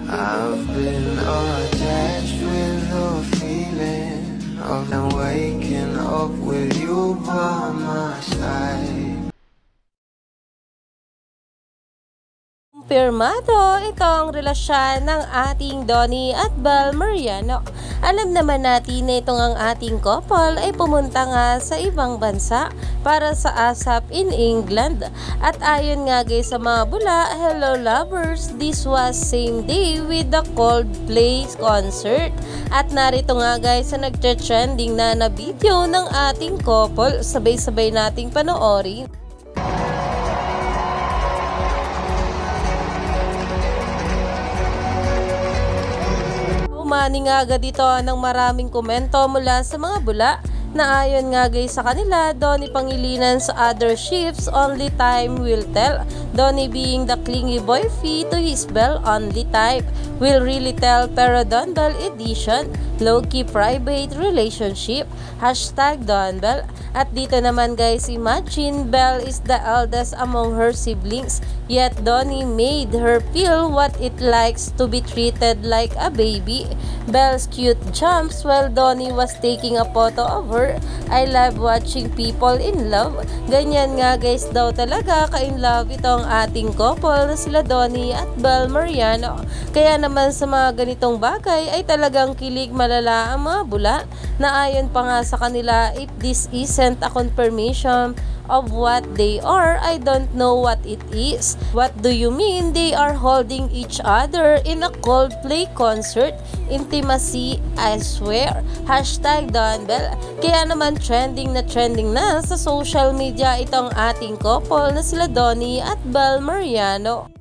I've been attached with the feeling of waking up with you by my side. Kumpirmado itong relasyon ng ating Donnie at Belle Mariano. Alam naman natin na itong ang ating couple ay pumunta nga sa ibang bansa para sa ASAP in England. At ayon nga guys sa mga bula, hello lovers, this was same day with the Coldplay concert. At narito nga guys sa nagtre-trending na video ng ating couple, sabay-sabay nating panoorin. Umani nga agad ito ng maraming komento mula sa mga bula na ayon nga guys sa kanila, Donnie Pangilinan sa other ships, only time will tell. Donnie being the clingy boyfie to his Belle, only time will really tell. Pero Don Belle edition, low-key private relationship, hashtag Don Belle. At dito naman guys, imagine Belle is the eldest among her siblings, yet Donnie made her feel what it likes to be treated like a baby. Belle's cute jumps while Donnie was taking a photo of her. I love watching people in love. Ganyan nga guys daw talaga ka-in love itong ating couple na sila Donnie at Belle Mariano. Kaya naman sa mga ganitong bagay ay talagang kilig malala ang mga bula na ayon pa nga sa kanila, if this isn't a confirmation of what they are, I don't know what it is. What do you mean they are holding each other in a Coldplay concert? Intimacy, I swear. Hashtag Don Belle. Kaya naman trending na sa social media itong ating couple na sila Donnie at Belle Mariano.